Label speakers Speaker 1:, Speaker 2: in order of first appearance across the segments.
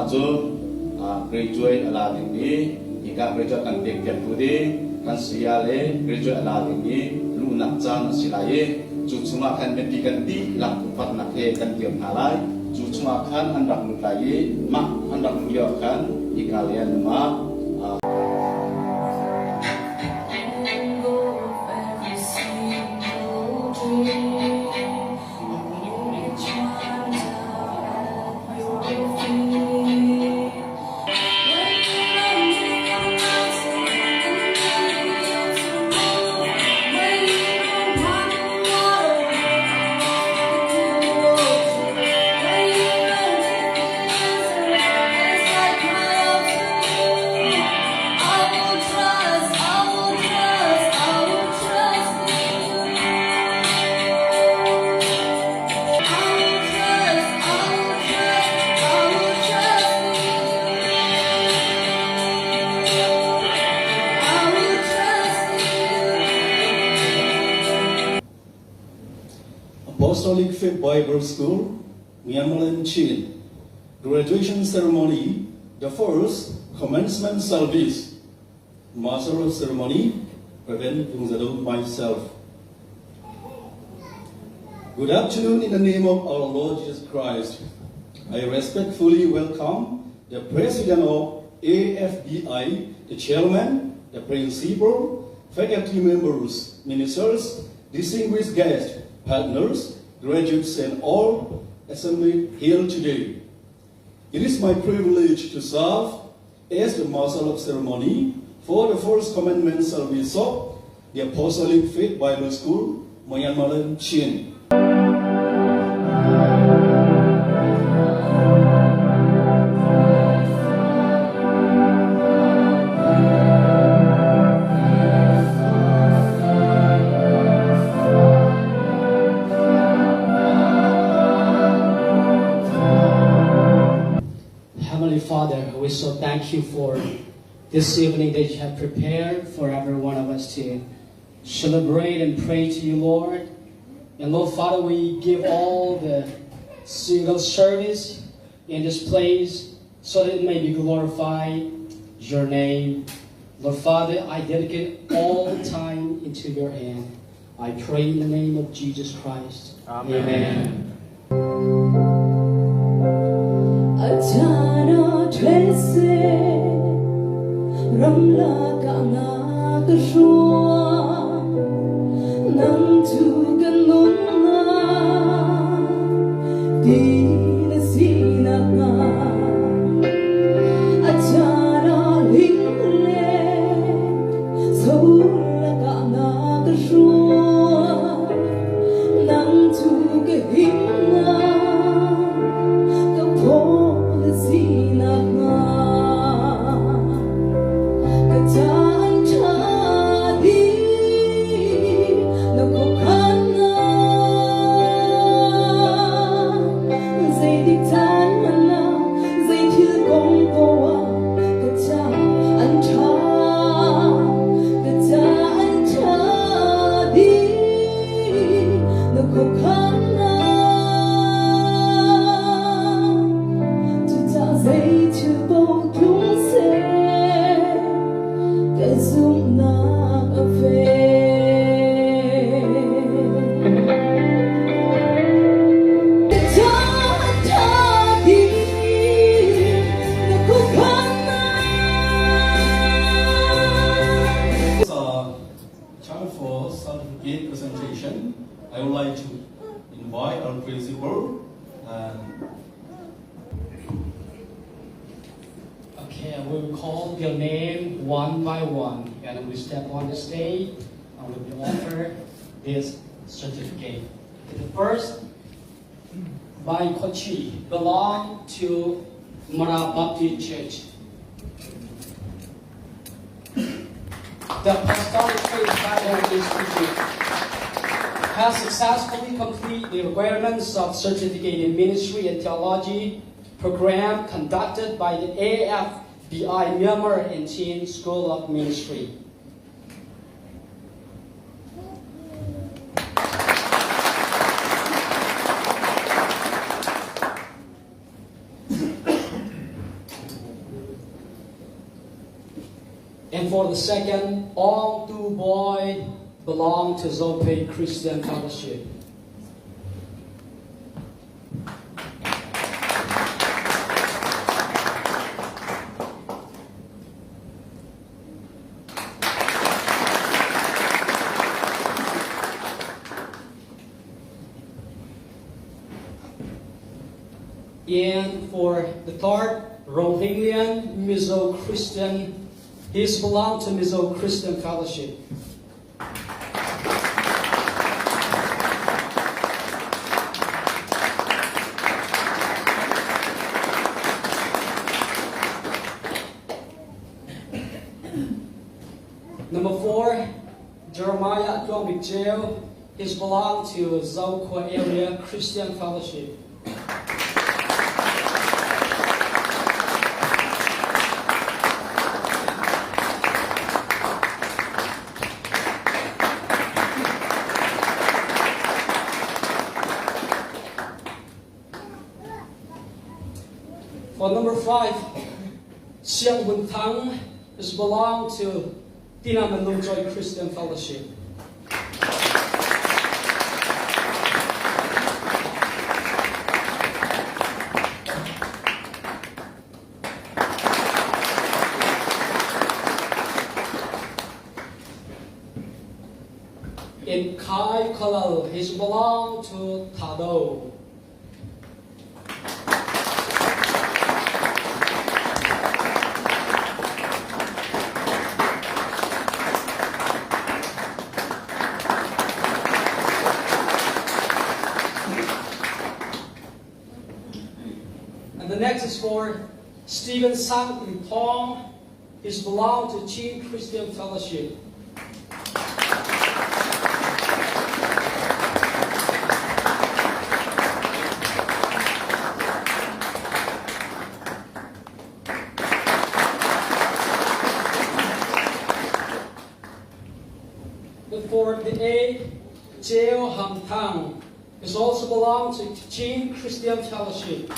Speaker 1: chu graduate ala ding ni ika graduate kan tek tek tu di kan sia le graduate ala ding ni lu nak chan silai chu chunga khan me pi kan ti lak pat nak he kan tiam halai chu chunga khan an rak nu lai ma an rak nu yo khan ikalian ma
Speaker 2: Apostolic Faith Bible School, Myanmar Chin. Graduation ceremony, the first commencement service. Master of ceremony, Reverend Yungzadu myself. Good afternoon in the name of our Lord Jesus Christ. I respectfully welcome the President of AFBI, the Chairman, the Principal, faculty members, ministers, distinguished guests, partners, graduates, and all assembled here today. It is my privilege to serve as the Master of Ceremony for the first commencement service of the Apostolic Faith Bible School, Myanmar Chin.
Speaker 3: Father, we so thank you for this evening that you have prepared for every one of us to celebrate and pray to you, Lord. And Lord Father, we give all the single service in this place so that it may be glorified your name. Lord Father, I dedicate all time into your hand. I pray in the name of Jesus Christ. Amen.
Speaker 4: Ramla kana kashua nam tu kanuna din sina na achara lingle sola kana kashua nam tu kahina kapol sina na
Speaker 2: presentation. I would like to invite our principal.
Speaker 3: Okay, we will call your name one by one, and we step on the stage and we will offer this certificate. The first, by Kochi, belong to Mara Baptist Church. The Apostolic Faith Bible Institute has successfully completed the requirements of Certificate in Ministry and Theology program conducted by the AFBI Myanmar and Chin School of Ministry. And for the second, all two boys belong to Zope Christian Fellowship. And for the third, Rohingyan Mizo Christian, he's belonged to Mizo Christian Fellowship. Number 4, Jeremiah Tuang Jail, he's belonged to Zokwa Area Christian Fellowship. For number 5, Siang Bun Thang is belonged to Tinaman Joy Christian Fellowship. In Kai Kalal, he belonged to Tado. And the next is for Stephen Sang in Tong. He's belonged to Chin Christian Fellowship. For the 8th, Jeo Ham Tang is also belongs to Chin Christian Fellowship.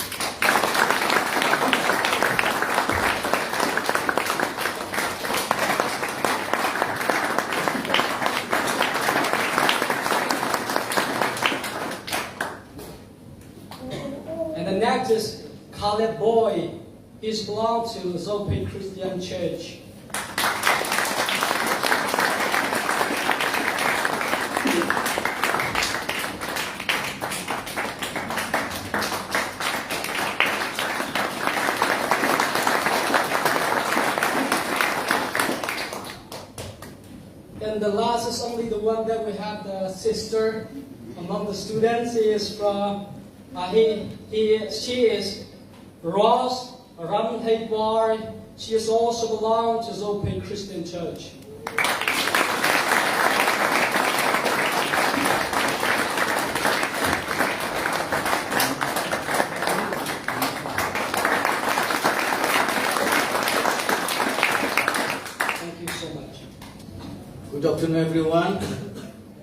Speaker 3: And the next is Caleb Boy. He belongs to Zope Christian Church. And the last is only the one that we have, the sister among the students. She is from, she is Ross Ramthaibar. She is also belonged to Zope Christian Church. Thank you so much.
Speaker 5: Good afternoon, everyone.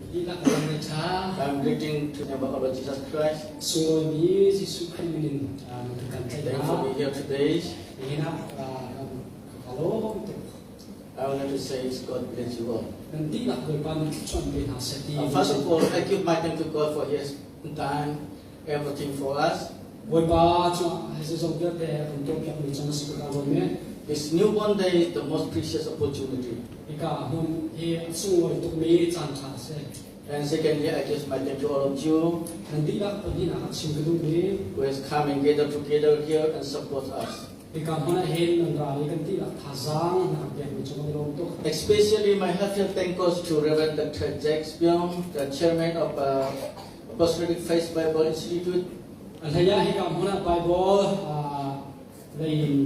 Speaker 3: Ila kalang cha
Speaker 5: I'm greeting to the name of our Lord Jesus Christ.
Speaker 3: so mi Jesu Kristin kan
Speaker 5: Thank you for being here today.
Speaker 3: ina kalau
Speaker 5: I would like to say God bless you all.
Speaker 3: nanti nak berpan chon be na seti
Speaker 5: First of all, I give my thanks to God for His done everything for us.
Speaker 3: Boy ba cho hese jong ge te untuk yang ni chon su ka lo me
Speaker 5: This newborn day is the most precious opportunity.
Speaker 3: ika hum he su wo tuk me chan cha se
Speaker 5: And secondly, I give my thanks to all of you
Speaker 3: nanti nak pergi nak sim ke ni
Speaker 5: who has come and gathered together here and support us.
Speaker 3: ika hona he nan ra ni kan ti nak thazang nak ge ni chon lo tuk
Speaker 5: Especially my heartfelt thanks goes to Reverend Dr. Jack Spion, the chairman of Apostolic Faith Bible Institute,
Speaker 3: an haya he ka hona bible lein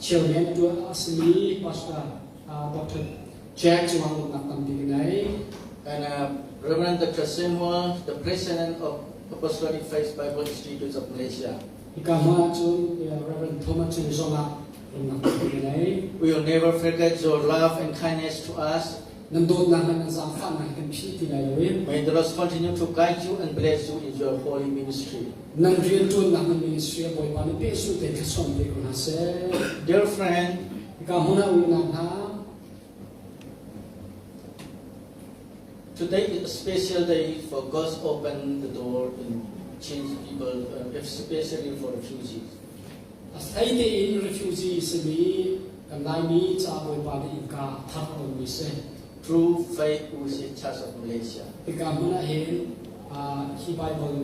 Speaker 3: chairman tu asli pastor Dr. Jack chuang nak tam ti nai
Speaker 5: and Reverend Dr. Samuel, the president of Apostolic Faith Bible Institute of Malaysia.
Speaker 3: ika ma chun Reverend Thomas Chun Zonga nak tam ti nai
Speaker 5: We will never forget your love and kindness to us.
Speaker 3: nandot na nan sa fan na kan phi ti nai we
Speaker 5: May the Lord continue to guide you and bless you in your holy ministry.
Speaker 3: nan rian tu na nan ministry boy pa ni pe su te ka som te ko na se
Speaker 5: Dear friend,
Speaker 3: ika hona u na ha
Speaker 5: Today is a special day for God to open the door and change people, especially for refugees.
Speaker 3: Thấy cái refugee sẽ bị cầm lai mi cha bồi bà đi cả thắt ở mi sẽ
Speaker 5: Through faith, we see Church of Malaysia.
Speaker 3: cái cảm ơn anh khi Bible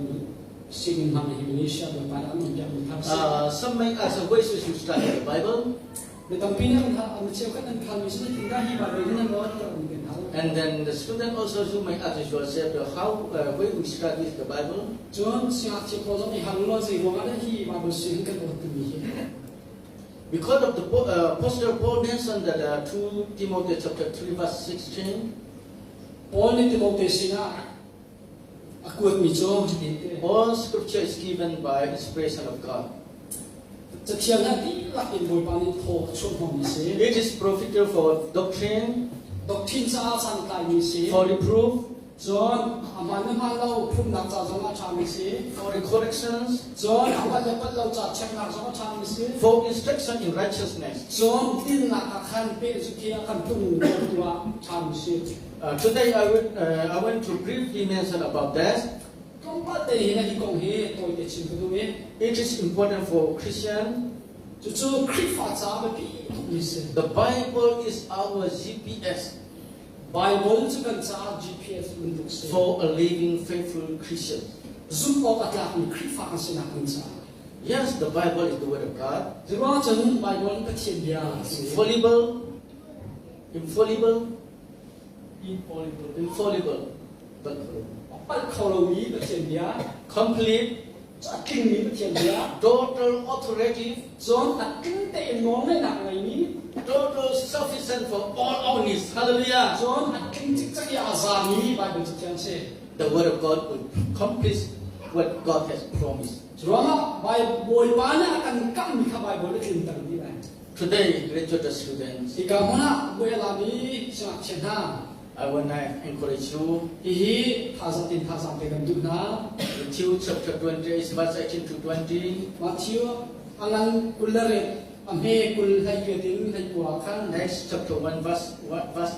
Speaker 3: xin hàng hình Malaysia bồi bà đã mình nhận tham gia
Speaker 5: Some may ask, why should you study the Bible?
Speaker 3: để tầm pin anh xem các anh tham mình thì ra hi Bible nên nói cho mình cái nào
Speaker 5: And then the student also you may ask yourself, how why we study the Bible?
Speaker 3: John sẽ chỉ có trong hàng lo gì mà anh hi Bible xin cái bộ từ mi
Speaker 5: Because of the Apostle Paul mentioned that 2 Timothy chapter 3 verse 16.
Speaker 3: Paul ni Timothy sina aku mi cho
Speaker 5: All scripture is given by inspiration of God.
Speaker 3: จะเทียงนั้นที่หลักอินบอยปานิโทช่วงของมิเซ่
Speaker 5: It is profitable for doctrine,
Speaker 3: ดอกทินซาสันตายมิเซ่
Speaker 5: for reproof,
Speaker 3: จนอามันไม่มาเราพุ่มหนักจากสมาชามิเซ่
Speaker 5: for the corrections,
Speaker 3: จนอามันจะเป็นเราจัดเช็คหนักสมาชามิเซ่
Speaker 5: for instruction in righteousness.
Speaker 3: จนดินหนักขันเป็นสุขีขันตุ้งตัวชามิเซ่
Speaker 5: Today I want to briefly mention about that.
Speaker 3: ก็ว่าแต่เห็นที่กองเหตุตัวเด็กชิมตัวเอง
Speaker 5: It is important for Christian.
Speaker 3: จู่ๆคริสต์ฟ้าจ้าไปพี่มิเซ่
Speaker 5: The Bible is our GPS
Speaker 3: Bible จะเป็นจ้า GPS มันดูเซ่
Speaker 5: for a living, faithful Christian.
Speaker 3: ซุปออกจากมีคริสต์ฟ้ากันสินักมันจ้า
Speaker 5: Yes, the Bible is the Word of God.
Speaker 3: จะว่าจน Bible ก็เทียนยา
Speaker 5: Infallible, infallible, but
Speaker 3: ปัดเขาเรามีก็เทียนยา
Speaker 5: complete,
Speaker 3: จะกินมีก็เทียนยา
Speaker 5: total authoritative,
Speaker 3: จนตัดกินแต่น้องไม่หนักไงนี้
Speaker 5: total sufficient for all our needs. Hallelujah.
Speaker 3: จนตัดกินจิตใจอาซามีไปเป็นจิตใจเช่
Speaker 5: The Word of God will accomplish what God has promised.
Speaker 3: จนว่าใบบอยบ้านอากันกั้งมีข้าใบบอยได้กินต่างที่ไหน
Speaker 5: Today, graduate students,
Speaker 3: อีกการว่าเวลานี้สมัครเช่นนั้น
Speaker 5: I want to encourage you.
Speaker 3: อีทาสตินทาสติกันดูนะ
Speaker 5: Matthew chapter 28, verse 18 to 20.
Speaker 3: มาเที่ยวอันนั้นกุลเลรอันเฮกุลให้เกิดถึงให้กว่าขั้น
Speaker 5: Acts chapter 1, verse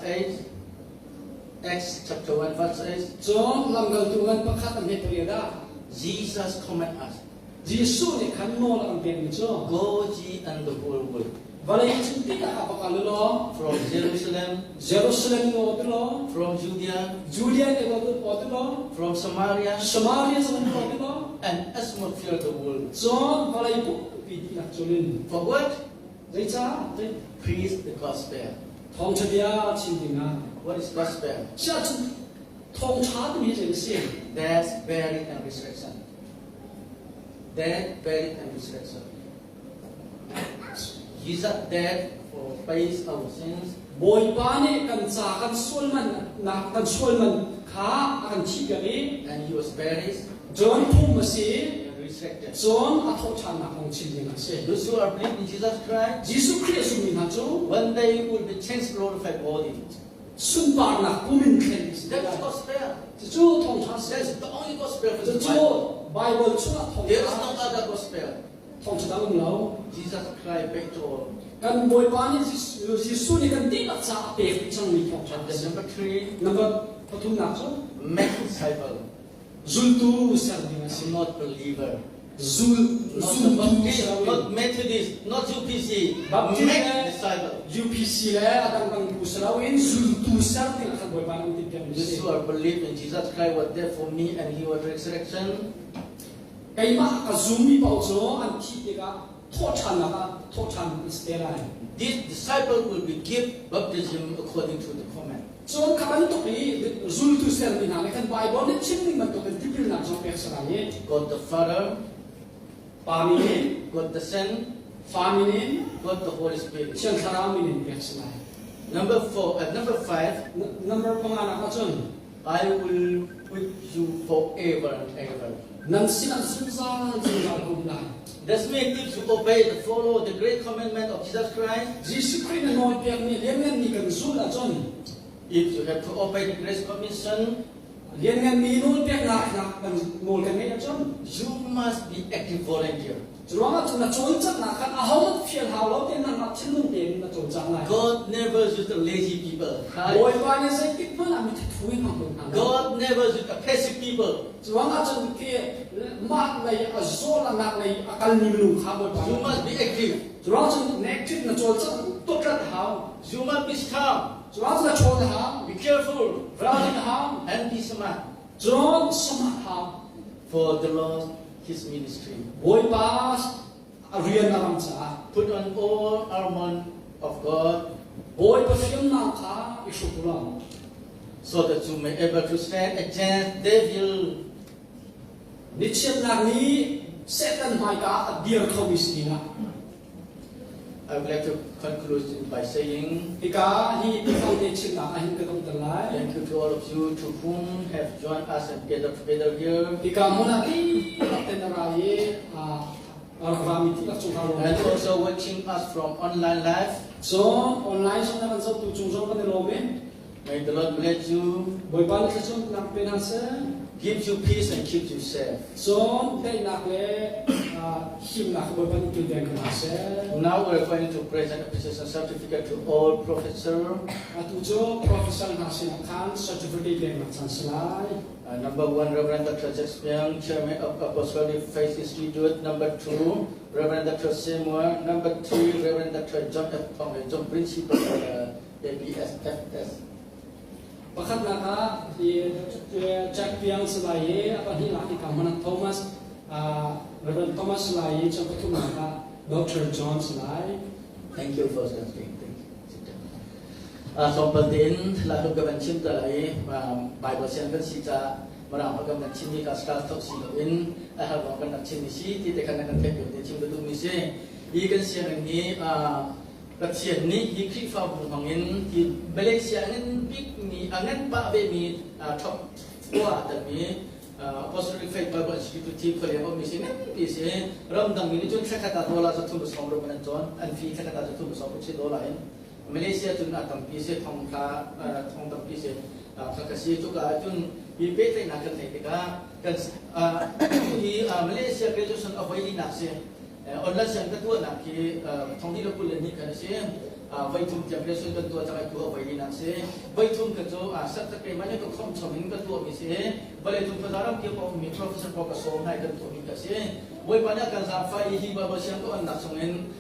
Speaker 5: 8. Acts chapter 1, verse 8.
Speaker 3: จนลำเกิดตัวเงินประคัตอันเฮปเรียดา
Speaker 5: Jesus command us,
Speaker 3: ยิสุเนี่ยขันโนลำเป็นมิจ้า
Speaker 5: go ye and the whole world,
Speaker 3: วันนี้จุดที่ตาปากาลุโล
Speaker 5: from Jerusalem,
Speaker 3: เยรูซาเล็มโนตุโล
Speaker 5: from Judea,
Speaker 3: จูเดียเนี่ยตุโล
Speaker 5: from Samaria,
Speaker 3: สมาเรียสมันโนตุโล
Speaker 5: and as much fill the world.
Speaker 3: จนวันนี้ปุ๊บปีที่หลักจุลิน
Speaker 5: For what?
Speaker 3: ได้จ้าได้
Speaker 5: Preach the gospel.
Speaker 3: ทองเฉียชินดิงา
Speaker 5: What is gospel?
Speaker 3: เชื่อจุดทองชาติมีเรื่องเสีย
Speaker 5: Death, buried, and resurrection. Death, buried, and resurrection. Jesus dead for pays our sins.
Speaker 3: บอยป้าเนี่ยกันจ่ากันส่วนมันหนักกันส่วนมันขากันชีกันนี้
Speaker 5: And he was buried
Speaker 3: จนทุ่มมาสิ
Speaker 5: and resurrected.
Speaker 3: จนอาทชานักของชินดิงาเสีย
Speaker 5: Those who are believing in Jesus Christ,
Speaker 3: ยิสุคริสต์มีนะจู
Speaker 5: one day will be changed glorified body.
Speaker 3: สุนปานักผู้มินเข็น
Speaker 5: That's gospel.
Speaker 3: จูทองชาเสีย
Speaker 5: That's the only gospel for
Speaker 3: จะ
Speaker 5: the
Speaker 3: จู
Speaker 5: Bible.
Speaker 3: ไบเบิลชั่วทอง
Speaker 5: There is
Speaker 3: ชา
Speaker 5: no other gospel.
Speaker 3: ทองชาดังเรา
Speaker 5: Jesus Christ paid to all.
Speaker 3: กันบอยป้าเนี่ยยิสุนี่กันตีนักจ่าเปรตจังมีทองชา
Speaker 5: And
Speaker 3: เสี
Speaker 5: then
Speaker 3: ย
Speaker 5: number 3,
Speaker 3: นั่นก็ปฐุมนักจู
Speaker 5: make disciple.
Speaker 3: จุลตูเสียดิงาเสีย
Speaker 5: Not believer.
Speaker 3: จุล
Speaker 5: Not
Speaker 3: จุ
Speaker 5: the
Speaker 3: ลตูเสี
Speaker 5: Baptist,
Speaker 3: ย
Speaker 5: not Methodist, not UPC.
Speaker 3: Baptist,
Speaker 5: Make disciple.
Speaker 3: UPC และอาจารย์ผู้สาวอินจุลตูเสียดิงาขันบอยป้าเนี่ยติดกัน
Speaker 5: Those
Speaker 3: เสีย
Speaker 5: who are believe in Jesus Christ was there for me and he was resurrection.
Speaker 3: ไอ้บ้าก็ซูมีเปล่าจ้ะอันที่เด็กอะโทษชันนะคะโทษชันสเตลัย
Speaker 5: This disciple will be give baptism according to the command.
Speaker 3: ส่วนคำนี้ตรงนี้จุลตูเสียดิงาในคันไบเบิลเนี่ยชิ้นนี้มันตรงเป็นที่พิจารณาจงเป็นสลาย
Speaker 5: God the Father,
Speaker 3: ปามิน
Speaker 5: God the Son,
Speaker 3: ฟามินิน
Speaker 5: God the Holy Spirit.
Speaker 3: เชียงสารามินินเป็นสลาย
Speaker 5: Number 5,
Speaker 3: number ประมาณอะไรจ้ะ
Speaker 5: I will with you forever and ever.
Speaker 3: นั่นสินั่นสุดซ่าสุดซ่าคุณได้
Speaker 5: That means if you obey and follow the great commandment of Jesus Christ,
Speaker 3: ยิสุคริสต์น้อยเพียงนี้เลี้ยงเงินมีกันสุดละจ้ะ
Speaker 5: if you have to obey the great commission,
Speaker 3: เลี้ยงเงินมีน้อยเพียงหนักกันโมกันไม่ละจ้ะ
Speaker 5: you must be active volunteer.
Speaker 3: จุดว่าจุดนั้นโจรจัดหนักกันเอาหัวเฟียนหาวแล้วเต้นนั่งมา ชิ้นนุ่นเองนะโจจังไร
Speaker 5: God never used the lazy people.
Speaker 3: โวยว่าเนี่ยสิที่เพื่อนมีทุยของคนนั้น
Speaker 5: God never used the passive people.
Speaker 3: จวงอาจารย์เกี่ยมากเลยโซลนักเลยอาการนิลุข้าบน
Speaker 5: You must be active.
Speaker 3: จวงอาจารย์เน็กที่นะโจจังตุ๊กตาหาว
Speaker 5: You must be strong.
Speaker 3: จวงอาจารย์โจนหาว
Speaker 5: Be careful
Speaker 3: เราดิหาว
Speaker 5: and be smart
Speaker 3: จนสมัครหาว
Speaker 5: for the Lord, His ministry.
Speaker 3: โวยป้าเรียนนำจ้า
Speaker 5: Put on all armor of God
Speaker 3: โวยป้าฟิมนาข้าอิสุกุลา
Speaker 5: so that you may able to stand against devil.
Speaker 3: นิชนักนี้เซตันไมกาเดียร์เขามิสนีนะ
Speaker 5: I would like to conclude by saying
Speaker 3: ที่กาที่เขาเดชินักอาหินกระตุ้นตลาย
Speaker 5: thank you to all of you to whom have joined us and gathered together here.
Speaker 3: ที่กามุนาที่รักเต็นรายรามิที่รักจุงเขาลง
Speaker 5: And also watching us from online live.
Speaker 3: ส่วนออนไลน์ส่วนนักศึกษาตุจุงจงกันในโลกนี้
Speaker 5: May the Lord bless you,
Speaker 3: บอยปานที่ส่วนนักเป็นฮันเซ่
Speaker 5: give you peace and keep you safe.
Speaker 3: ส่วนได้นักเล่หิมนักบอยปานที่เดินกันฮันเซ่
Speaker 5: Now we are going to present appreciation certificate to all professors.
Speaker 3: ตุจง professional ฮันเซ่นักขัน certificate เรียนนักสันสลาย
Speaker 5: Number 1, Reverend Dr. Jack Spiang, Chairman of Apostolic Faith Institute. Number 2, Reverend Dr. Seymour. Number 3, Reverend Dr. John F. Tong, John Principal of ABSFS.
Speaker 3: ประคับนะคะที่แจ็คเปียงสลายapaที่หลักที่กำมันโทมัสเรเวนโทมัสสลายจงกระทุ่มนะคะดรจอห์นสลาย
Speaker 5: Thank you for standing. Thank you. Sit down. Sompatin lalu kebencin terlai Bible kan sita merang kebencin ni kasar tok siloin hal kebencin ni si tidak kena kena kebencin betul ni si ikan siang ni kecil ni hikri fabul hangin di Malaysia angin big ni angin pak be ni top kuat tapi Apostolic Faith Bible Institute kerja apa misi ni misi ramdam ini cun saya kata dolar satu besar berapa cun anfi saya kata satu besar berapa dolar ini Malaysia cun atam misi thongka thongtam misi kakasi juga cun ibe nak kerja kita kan di Malaysia graduation of ini nasi online yang kedua nak ki thongdi lo kuliah ni kan si Vaitum generation kedua jangan dua bayi nasi. Vaitum kedua satu kemana tu kom coming kedua misi. Vaitum pedaram kita mi profesor profesor naik kedua mi kasi. Vai banyak kan sampai hiba basian tu anak sungen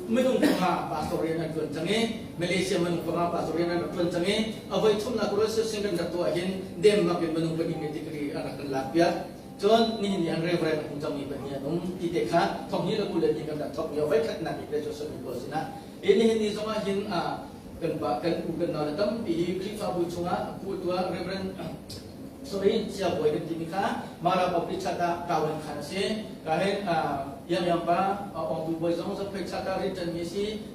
Speaker 5: menung kena pastorian dan jangan Malaysia menung kena pastorian dan jangan. Vaitum nak kurus sehingga kedua hin dem makin menung peningkati kiri anak kelapia. John ni yang reverend untuk mi banyak tidak kan. Thong ni lo kuliah ni kan top yo vai kat nak kita josok mi bosina. Ini semua hin kan bukan nalatam pi krifa bucunga putua reverend sorry siapa yang timika mara pembicara kawan kanse kahen yang pa orang tu boleh sama sampai cakap return misi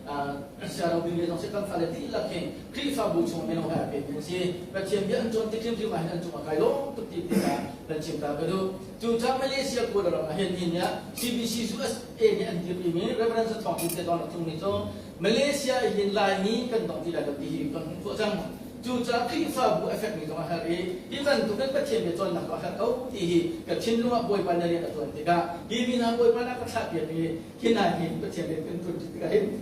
Speaker 5: secara bila orang sekarang pada tidak ken krifa bucunga menong apa misi macam dia anjung tikim tikim macam cuma kailo tu tidak dan cinta beru Tujuh Malaysia kuda orang akhirnya CBC USA ni anjir ini referensi tahun kita tahun ni so Malaysia ini lain kan tak tidak lebih kan macam tujuh krifa bu efek ni orang hari even tu kan macam betul nak orang tahu di kecil rumah boy pandai dia tuan tiga ini nak boy pandai kesat dia ni kena ni macam dia kan tuan tiga ini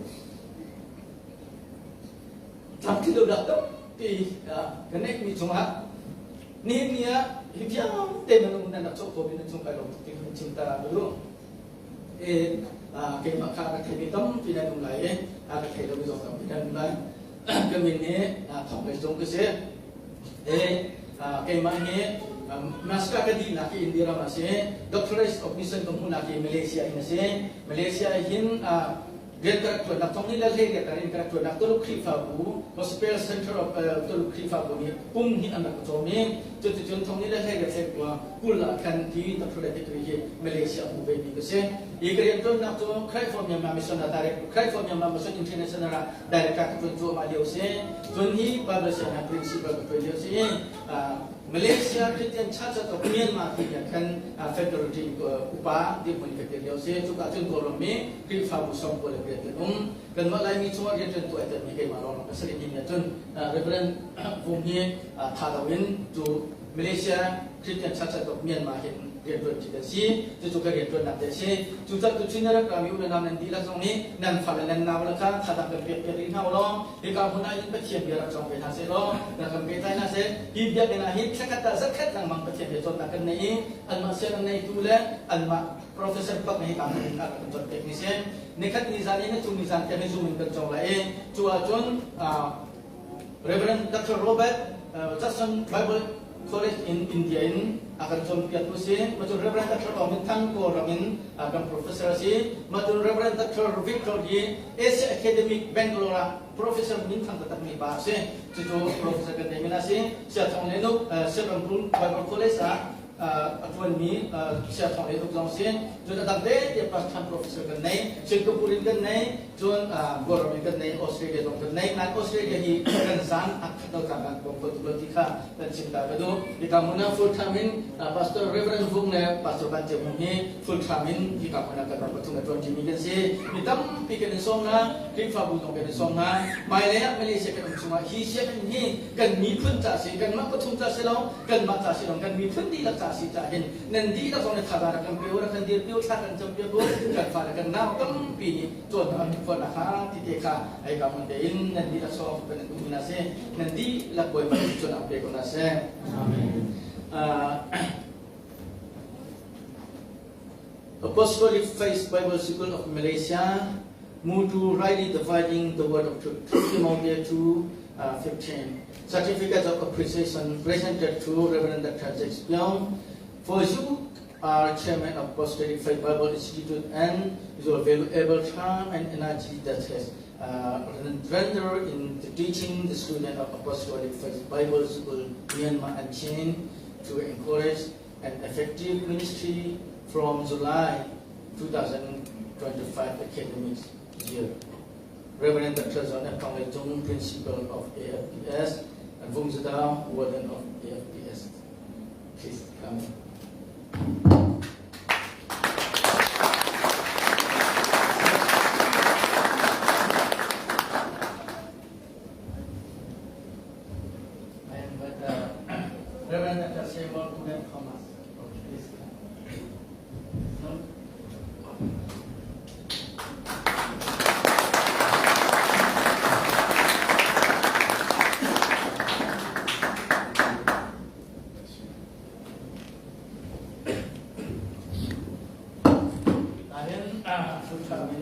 Speaker 5: tapi tu dah tu di kena ni cuma ni dia hidup teman nak cukup ini cuma kalau cinta dulu cái mà khai cái bị tấm thì đây cũng lại cái thầy đâu bây giờ thì đây cũng lại cái mình này thằng người giống cái xe cái mà này masker cái gì là cái India mà xe doctorate of mission cũng là cái Malaysia ini xe Malaysia hin Dia karakter nak tong ni lalai dia tarin karakter nak tolok krifabu hospital center of tolok krifabu ni pung ni anak kami tu tong ni lalai dia sekua kula kan di terproduktif di Malaysia bukan di kese. Ikerian tu nak tu cry for yang mission direct cry for yang mission international direct kat tu Malaysia se tu ni bablas yang principal betul se Malaysia Christian Church atau Myanmar dia kan federal di upah di politik dia se juga tu koromi krifabu som boleh dia kan malai ni cuma dia tentu ada ni ke malong pasal ini tu reverend Vumie Thalawin tu Malaysia Christian Church atau Myanmar เรียนตัวจิตสีจุกเรียนตัวนักเตะสีจุดจุดนี้เรากำลังอยู่ในนามนันดีละตรงนี้นันฝันนันนาวละค่ะถ้าทำเป็นเปลี่ยนเท่าล้อที่การคนนั้นยิ่งไปเทียบเยอะเราจงไปทางเสล้อนักการเปลี่ยนใจน่าเสียฮิบยักษ์น่าฮิบสักแต่สักแค่นังมังไปเทียบเยอะจนนักการนี้อันมาเสียนังในตัวเล่อันมา profesor ปักในการเป็นการเป็นจนเทคนิคในขั้นนิสัยนี้จุดนิสัยจะให้ซูมินเป็นจงเลยจุดจนReverend Dr. Robert Jackson Bible College in India akan jompiat musim, macam Reverend Dr. Omin Tangko Ramin akan Profesor si, macam Reverend Dr. Victor di Asia Academic Bangalore Profesor Mintang tetap ni bahasa, cucu Profesor Kontaminasi, siapa orang itu, siapa pun Bible College atuan ni siapa orang itu langsung, jual tante dia pas tham Profesor kenai, Singapore kenai, jual Goramin kenai, Australia kenai, nak Australia hi kensan, akal jangan buat politika dan cinta betul, kita mana full time Pastor Reverend Vung ne Pastor Banjir Munghi full time di kampung nak berpatung dengan Tuan Jimmy kan si hitam pikir song na rifa bukan pikir song na mai lehat Malaysia kan semua hisya ni kan mi pun tak si kan mak patung tak selong kan mak tak selong kan mi pun di lak tak si tak hin nanti tak song nak kabar kan piu kan dia piu tak kan jam piu kan fala kan now kan pi Tuan pun nak ha titika ai kampung dein nanti tak song kan dominasi nanti lak boy macam apa kau nasi amin. Apostolic Faith Bible School of Malaysia, Mutu rightly dividing the word of truth. Timothy 2:15. Certificate of appreciation presented to Reverend Dr. James Byung. For you are chairman of Apostolic Faith Bible Institute and your valuable time and energy that has rendered in the teaching the student of Apostolic Faith Bible School Myanmar and Chin to encourage an effective ministry from July 2025 academic year. Reverend Dr. John F. Panglejung, Principal of AFPS, and Vung Zadao, Warden of AFPS. Please come. Reverend Dr. Seymour Thomas. Please come. Kami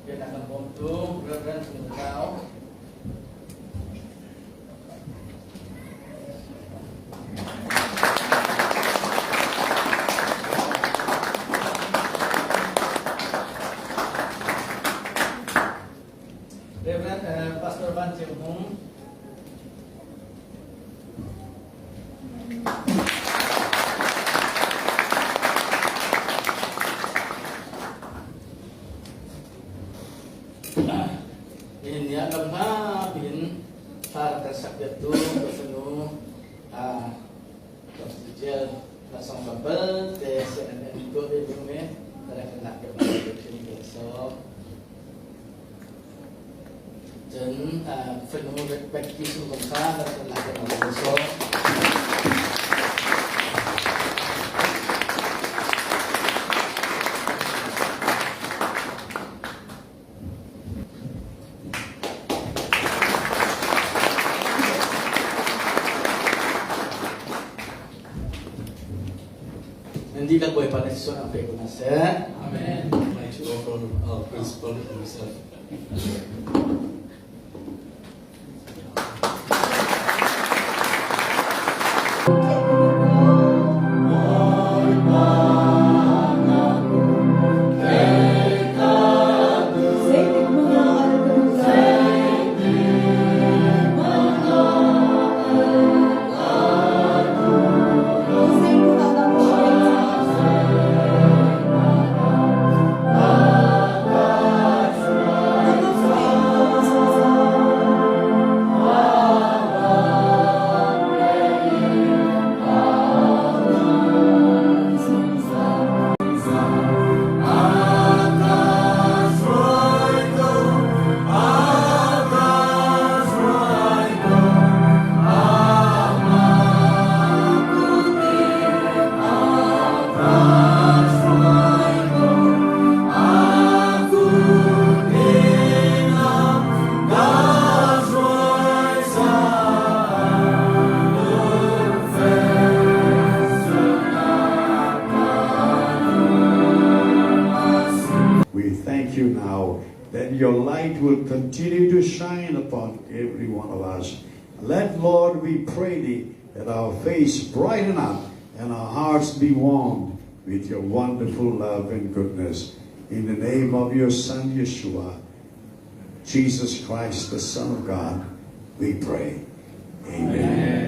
Speaker 5: dia akan membantu Reverend Seymour. Reverend Pastor Banjir Mung. Ini yang lemah bin para tersabit tu penuh prosedur langsung kabel tes dan ikut di rumah terkena kepada ini besok dan penuh respect isu bangsa terkena kepada besok. Nanti dah boleh pada sesuatu apa yang guna saya.
Speaker 2: Amen. I'd like to offer our principal himself.
Speaker 4: Thank you.
Speaker 6: that your light will continue to shine upon every one of us. Let, Lord, we pray thee, that our face brighten up and our hearts be warmed with your wonderful love and goodness. In the name of your Son, Yeshua, Jesus Christ, the Son of God, we pray. Amen.